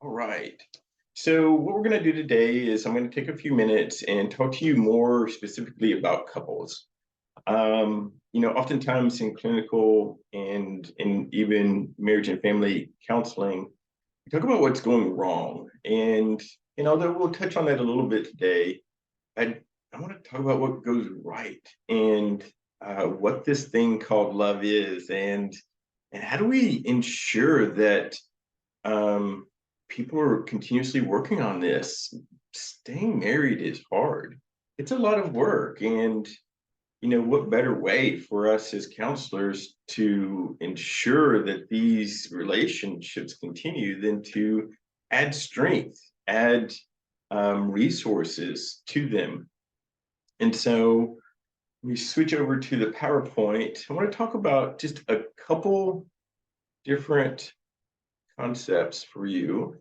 All right. So what we're going to do today is I'm going to take a few minutes and talk to you more specifically about couples. Oftentimes in clinical and in even marriage and family counseling, we talk about what's going wrong. And although we'll touch on that a little bit today, I I want to talk about what goes right and what this thing called love is and how do we ensure that um, people are continuously working on this. Staying married is hard. It's a lot of work. And, what better way for us as counselors to ensure that these relationships continue than to add strength, add resources to them. And so we switch over to the PowerPoint. I want to talk about just a couple different concepts for you.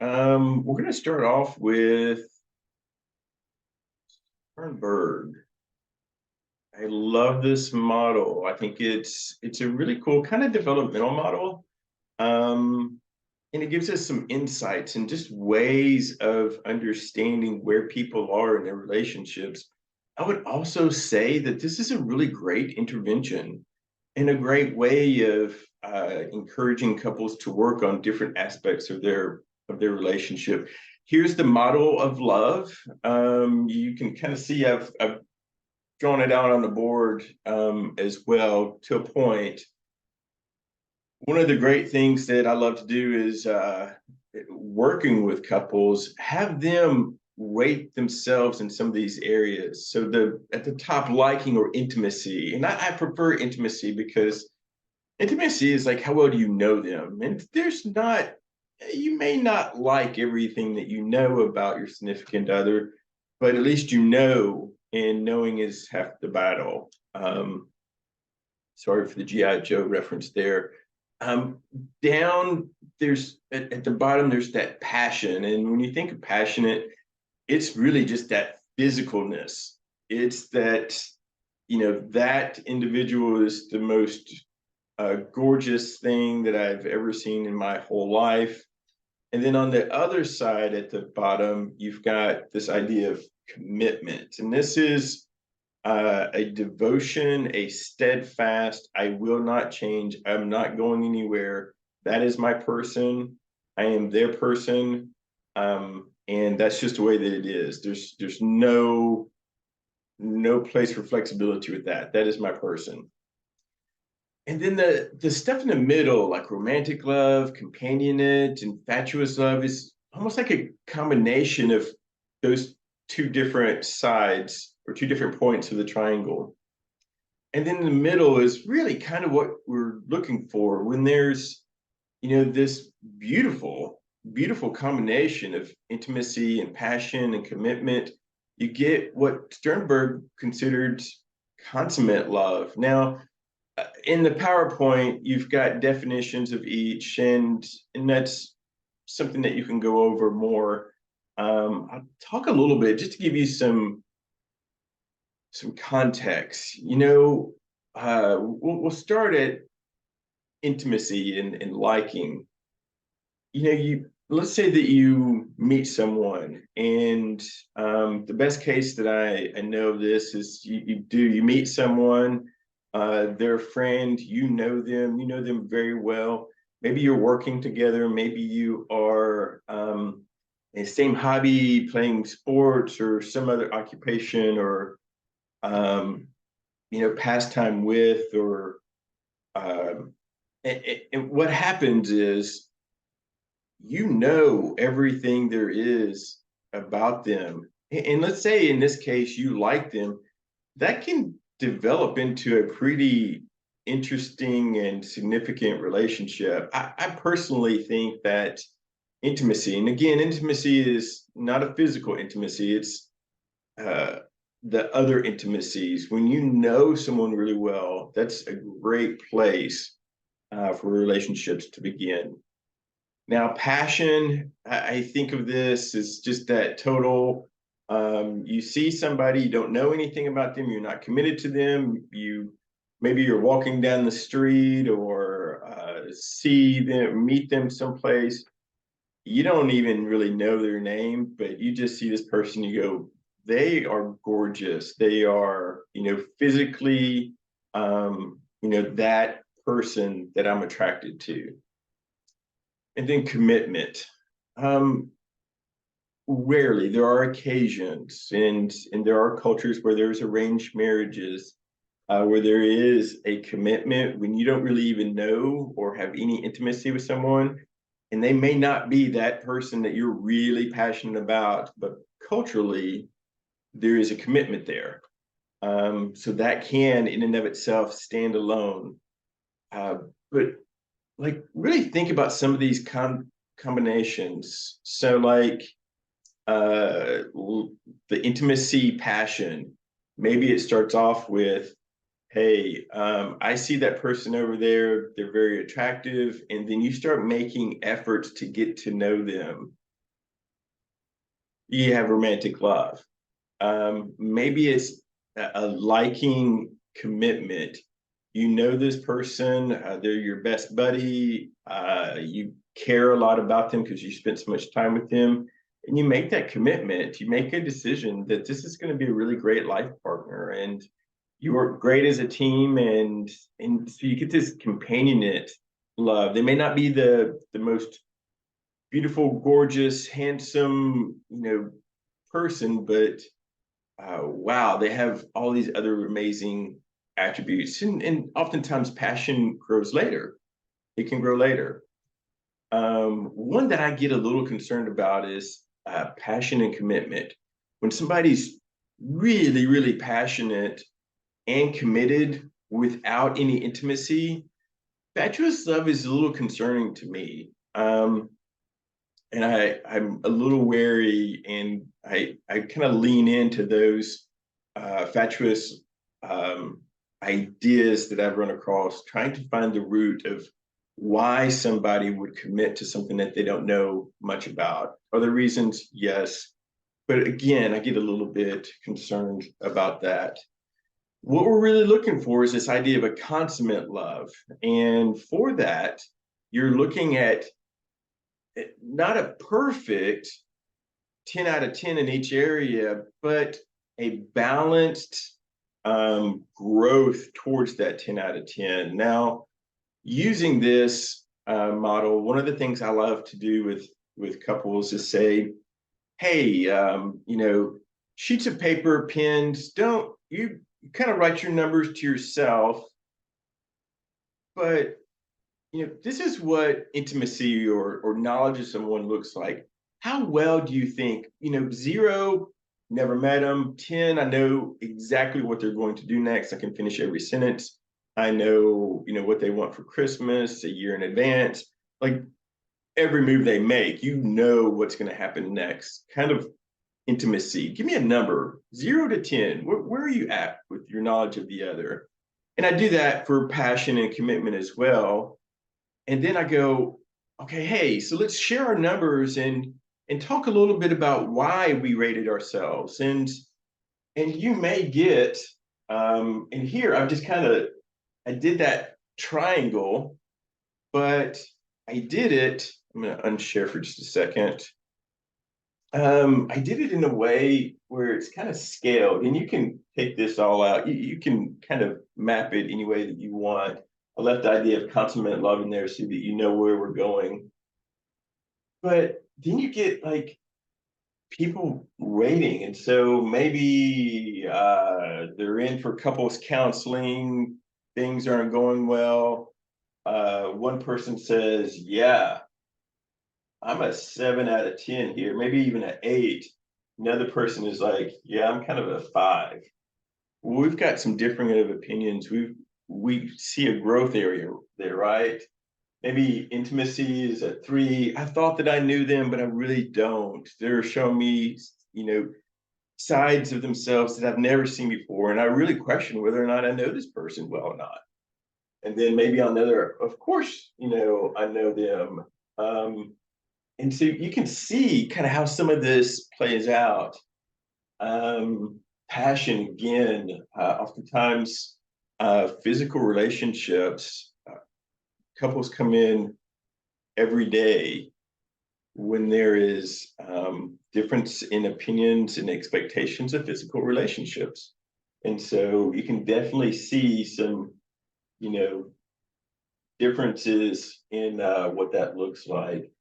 We're going to start off with Sternberg. I love this model. I think it's a really cool kind of developmental model. Um, and it gives us some insights and just ways of understanding where people are in their relationships. I would also say that this is a really great intervention and a great way of encouraging couples to work on different aspects of their relationship. Here's the model of love. You can kind of see I've drawn it out on the board as well to a point. One of the great things that I love to do is working with couples, have them rate themselves in some of these areas. So the at the top, liking or intimacy, and I prefer intimacy because intimacy is like how well do you know them, and there's not you may not like everything that you know about your significant other, but at least you know, and knowing is half the battle. Sorry for the GI Joe reference there. um, Down there's at the bottom there's that passion, and when you think of passionate, it's really just that physicalness. It's that that individual is the most gorgeous thing that I've ever seen in my whole life. And then on the other side at the bottom, you've got this idea of commitment. And this is a devotion, a steadfast, I will not change. I'm not going anywhere. That is my person. I am their person. And that's just the way that it is. There's no place for flexibility with that. That is my person. And then the stuff in the middle, like romantic love, companionate, infatuous love, is almost like a combination of those two different sides or two different points of the triangle. And then in the middle is really kind of what we're looking for when there's, this beautiful combination of intimacy and passion and commitment. You get what Sternberg considered consummate love. Now, in the PowerPoint, you've got definitions of each, and that's something that you can go over more. I'll talk a little bit just to give you some context. We'll start at intimacy and liking. You let's say that you meet someone, and the best case that I know of this is you meet someone, they're a friend, you know them very well. Maybe you're working together, maybe you are in the same hobby, playing sports or some other occupation or um, pastime with, or um, and what happens is everything there is about them. And let's say in this case you like them, that can develop into a pretty interesting and significant relationship. I personally think that intimacy, and again, intimacy is not a physical intimacy, it's uh, the other intimacies. When you know someone really well, that's a great place for relationships to begin. Now, passion, I think of this as just that total. You see somebody, you don't know anything about them, you're not committed to them. Maybe you're walking down the street or see them, meet them someplace, you don't even really know their name, but you just see this person, you go, they are gorgeous. They are, physically, that person that I'm attracted to. And then commitment. Um, Rarely, there are occasions, and there are cultures where there's arranged marriages, where there is a commitment when you don't really even know or have any intimacy with someone, and they may not be that person that you're really passionate about, but culturally there is a commitment there. So that can, in and of itself, stand alone. Uh, but like, really think about some of these combinations. So, like, uh, the intimacy, passion. Maybe it starts off with, hey, I see that person over there, they're very attractive, and then you start making efforts to get to know them. You have romantic love. Maybe it's a liking commitment. You know this person, they're your best buddy, you care a lot about them because you spent so much time with them, and you make that commitment. You make a decision that this is going to be a really great life partner, and you work great as a team, and so you get this companionate love. They may not be the most beautiful, gorgeous, handsome, person, but wow, they have all these other amazing attributes. And oftentimes passion grows later. It can grow later. One that I get a little concerned about is passion and commitment. When somebody's really, really passionate and committed without any intimacy, fatuous love is a little concerning to me. And I'm a little wary, and I kind of lean into those fatuous ideas that I've run across, trying to find the root of why somebody would commit to something that they don't know much about. Are there reasons? Yes. But again, I get a little bit concerned about that. What we're really looking for is this idea of a consummate love. And for that, you're looking at not a perfect 10 out of 10 in each area, but a balanced growth towards that 10 out of 10. Now, using this model, one of the things I love to do with couples is say, hey, sheets of paper, pens, don't you kind of write your numbers to yourself, but this is what intimacy or knowledge of someone looks like. How well do you think, 0, never met them, 10, I know exactly what they're going to do next. I can finish every sentence. I know, what they want for Christmas a year in advance. Like, every move they make, what's going to happen next. Kind of intimacy. Give me a number, 0 to 10. Where are you at with your knowledge of the other? And I do that for passion and commitment as well. And then I go, okay, hey, so let's share our numbers and talk a little bit about why we rated ourselves. And you may get, and here I've just I did that triangle, but I did it. I'm gonna unshare for just a second. I did it in a way where it's kind of scaled, and you can take this all out. You can kind of map it any way that you want. I left the idea of consummate love in there so that you know where we're going. But then you get like people rating, and so maybe they're in for couples counseling. Things aren't going well. One person says, "Yeah, I'm a 7 out of 10 here, maybe even an 8." Another person is like, "Yeah, I'm kind of a 5." Well, we've got some differing of opinions. We see a growth area there, right? Maybe intimacy is a 3. I thought that I knew them, but I really don't. They're showing me, sides of themselves that I've never seen before, and I really question whether or not I know this person well or not. And then maybe on the other, of course, I know them. And so you can see kind of how some of this plays out. Passion again, oftentimes physical relationships, couples come in every day when there is difference in opinions and expectations of physical relationships. And so you can definitely see some, you know, differences in what that looks like.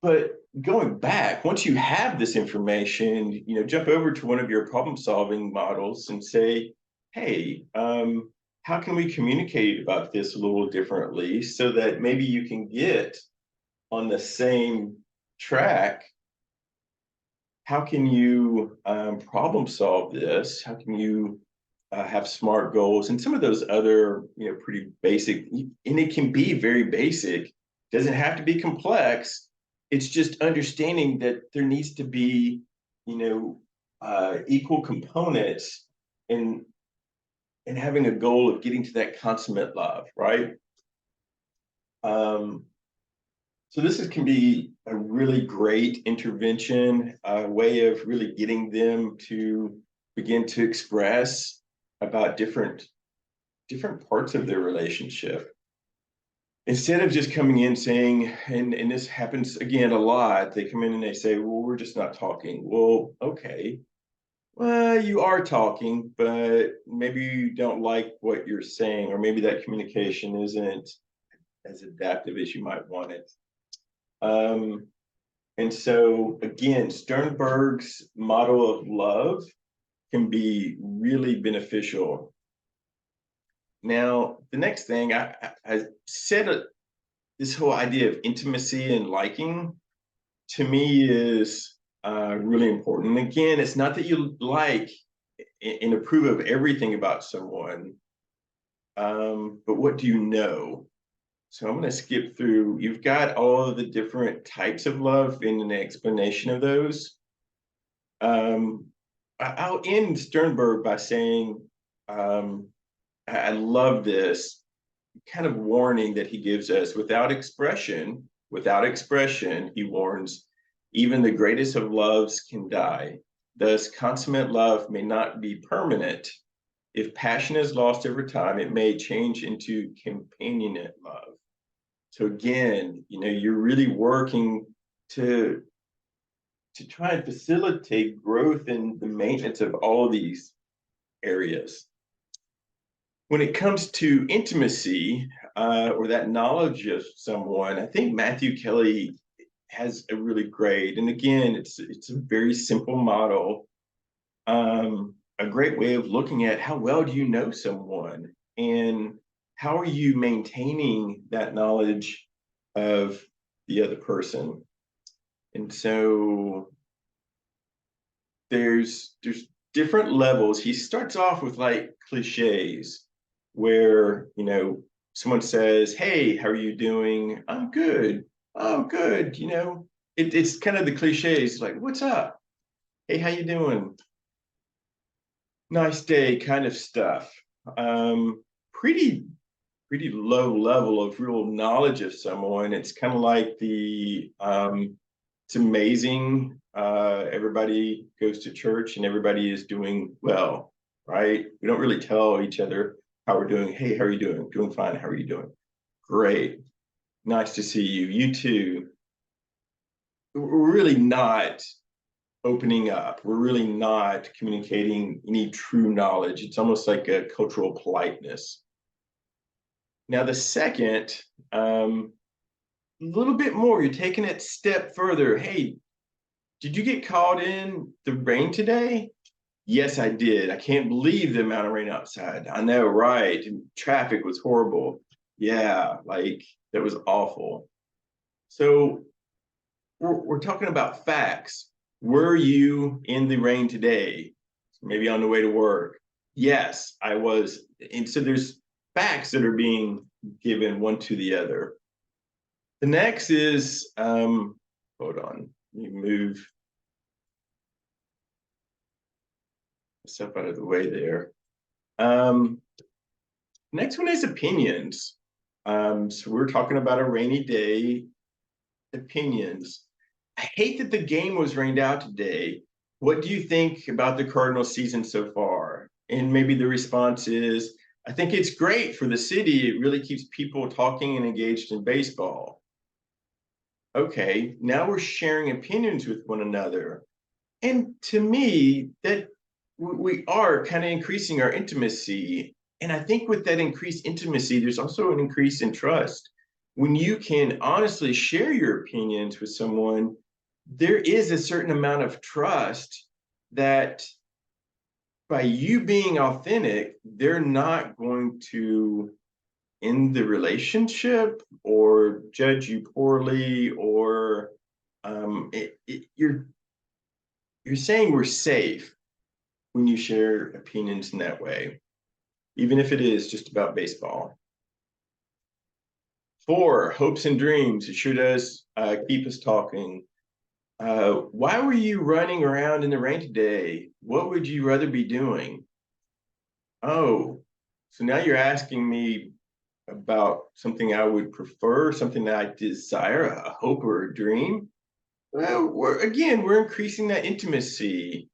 But going back, once you have this information, you know, jump over to one of your problem solving models and say, hey, how can we communicate about this a little differently so that maybe you can get on the same track? How can you problem solve this? How can you have smart goals and some of those other, you know, pretty basic, and it can be very basic, doesn't have to be complex. It's just understanding that there needs to be, you know, equal components and having a goal of getting to that consummate love, right? Um, so can be a really great intervention, a way of really getting them to begin to express about different parts of their relationship. Instead of just coming in saying, and this happens again a lot, they come in and they say, well, we're just not talking. Well, okay. Well, you are talking, but maybe you don't like what you're saying, or maybe that communication isn't as adaptive as you might want it. And so, again, Sternberg's model of love can be really beneficial. Now, the next thing I said, this whole idea of intimacy and liking to me is really important. And again, it's not that you like and approve of everything about someone, but what do you know? So I'm going to skip through. You've got all of the different types of love and an explanation of those. I'll end Sternberg by saying, I love this kind of warning that he gives us. Without expression, he warns, even the greatest of loves can die. Thus, consummate love may not be permanent. If passion is lost over time, it may change into companionate love. So again, you know, you're really working to try and facilitate growth and the maintenance of all of these areas. When it comes to intimacy or that knowledge of someone, I think Matthew Kelly has a really great, and again, it's a very simple model, a great way of looking at how well do you know someone and how are you maintaining that knowledge of the other person. And so there's different levels. He starts off with like cliches where, you know, someone says, hey, how are you doing? I'm good. Oh, good. You know, it's kind of the cliches like, what's up? Hey, how you doing? Nice day kind of stuff. Pretty low level of real knowledge of someone. It's kind of like it's amazing. Everybody goes to church and everybody is doing well, right? We don't really tell each other how we're doing. Hey, how are you doing? Doing fine. How are you doing? Great. Nice to see you. You too. We're really not opening up. We're really not communicating any true knowledge. It's almost like a cultural politeness. Now, the second, a little bit more, you're taking it a step further. Hey, did you get caught in the rain today? Yes, I did. I can't believe the amount of rain outside. I know, right? And traffic was horrible. Yeah, like that was awful. So we're talking about facts. Were you in the rain today? Maybe on the way to work? Yes, I was. And so there's facts that are being given one to the other. The next is, hold on, let me move myself out of the way there. Next one is opinions. So we're talking about a rainy day, opinions. I hate that the game was rained out today. What do you think about the Cardinals season so far? And maybe the response is, I think it's great for the city. It really keeps people talking and engaged in baseball. Okay, now we're sharing opinions with one another. And to me, that we are kind of increasing our intimacy. And I think with that increased intimacy, there's also an increase in trust. When you can honestly share your opinions with someone, there is a certain amount of trust that by you being authentic, they're not going to end the relationship or judge you poorly, or you're saying we're safe when you share opinions in that way, even if it is just about baseball. 4, hopes and dreams. It sure does keep us talking. Why were you running around in the rain today? What would you rather be doing? Oh, so now you're asking me about something I would prefer, something that I desire, a hope or a dream. Well, we're increasing that intimacy.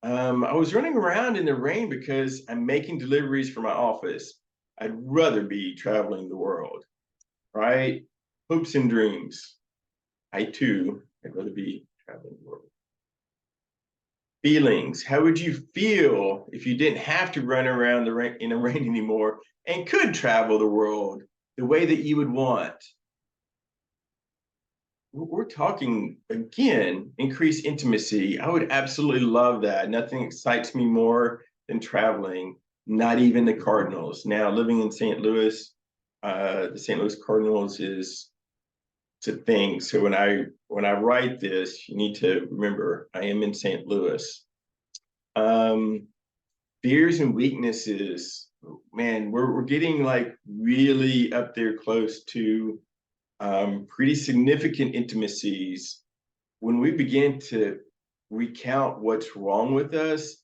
I was running around in the rain because I'm making deliveries for my office. I'd rather be traveling the world, right? Hopes and dreams. I'd rather be traveling the world. Feelings. How would you feel if you didn't have to run around in the rain anymore and could travel the world the way that you would want? We're talking again, increased intimacy. I would absolutely love that. Nothing excites me more than traveling, not even the Cardinals. Now, living in St. Louis, the St. Louis Cardinals is it's a thing. So when I write this, you need to remember I am in St. Louis. Um, Fears and weaknesses, man, we're getting like really up there close to pretty significant intimacies. When we begin to recount what's wrong with us,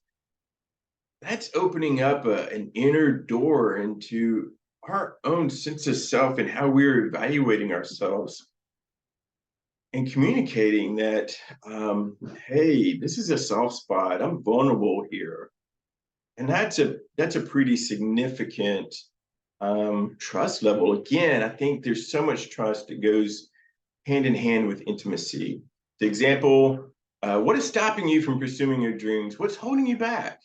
that's opening up an inner door into our own sense of self and how we're evaluating ourselves and communicating that, hey, this is a soft spot. I'm vulnerable here. And that's a pretty significant trust level. Again, I think there's so much trust that goes hand in hand with intimacy. The example, what is stopping you from pursuing your dreams? What's holding you back?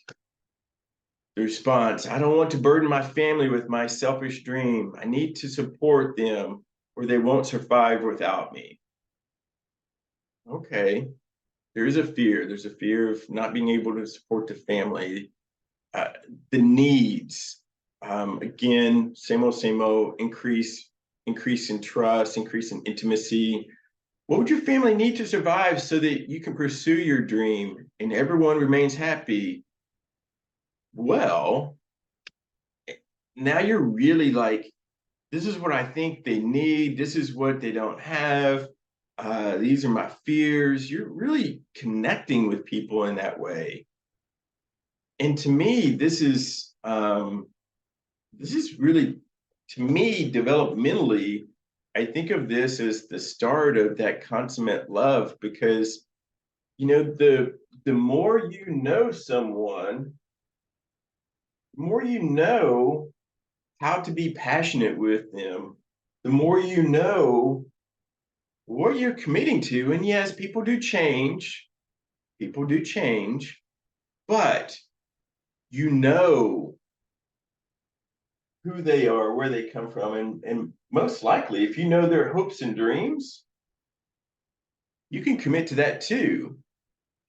The response, I don't want to burden my family with my selfish dream. I need to support them or they won't survive without me. Okay, there's a fear. There's a fear of not being able to support the family, uh, the needs. Again, same old, increase in trust, increase in intimacy. What would your family need to survive so that you can pursue your dream and everyone remains happy? Well, now you're really like, this is what I think they need. This is what they don't have. These are my fears. You're really connecting with people in that way. And to me, this is really, to me, developmentally, I think of this as the start of that consummate love, because the more you know someone, the more you know how to be passionate with them, the more you know what you're committing to. And yes, people do change, but you know who they are, where they come from, and most likely, if you know their hopes and dreams, you can commit to that too.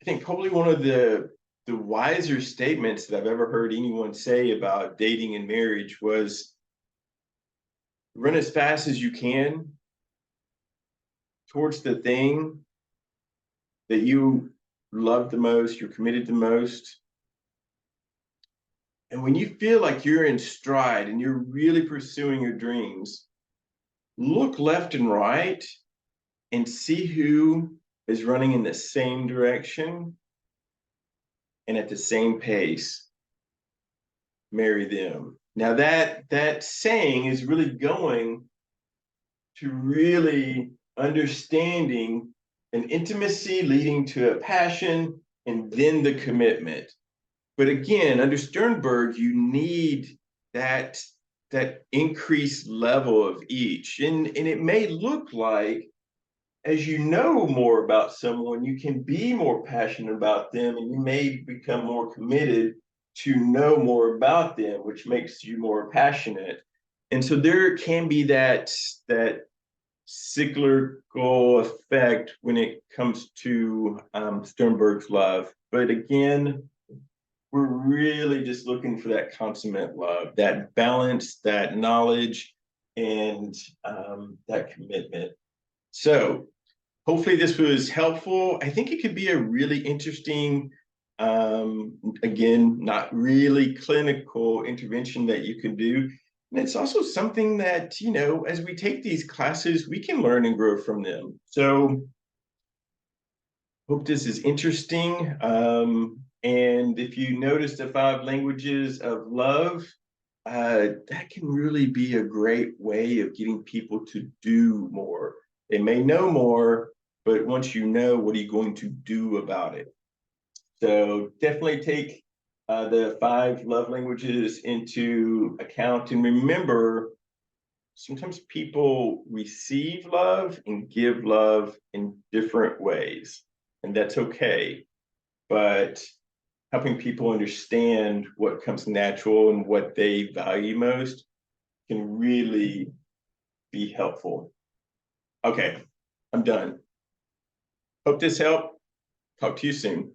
I think probably one of the wiser statements that I've ever heard anyone say about dating and marriage was run as fast as you can towards the thing that you love the most, you're committed the most. And when you feel like you're in stride and you're really pursuing your dreams, look left and right and see who is running in the same direction and at the same pace. Marry them. Now that saying is really going to really understanding an intimacy leading to a passion and then the commitment. But again, under Sternberg, you need that increased level of each. And it may look like as you know more about someone, you can be more passionate about them, and you may become more committed to know more about them, which makes you more passionate. And so there can be that cyclical effect when it comes to Sternberg's love. But again, we're really just looking for that consummate love, that balance, that knowledge, and that commitment. So hopefully this was helpful. I think it could be a really interesting, again, not really clinical intervention that you can do. And it's also something that, as we take these classes, we can learn and grow from them. So hope this is interesting. And if you notice the 5 languages of love, that can really be a great way of getting people to do more. They may know more, but once you know, what are you going to do about it? So definitely take the 5 love languages into account, and remember, sometimes people receive love and give love in different ways, and that's okay. But helping people understand what comes natural and what they value most can really be helpful. Okay, I'm done. Hope this helped. Talk to you soon.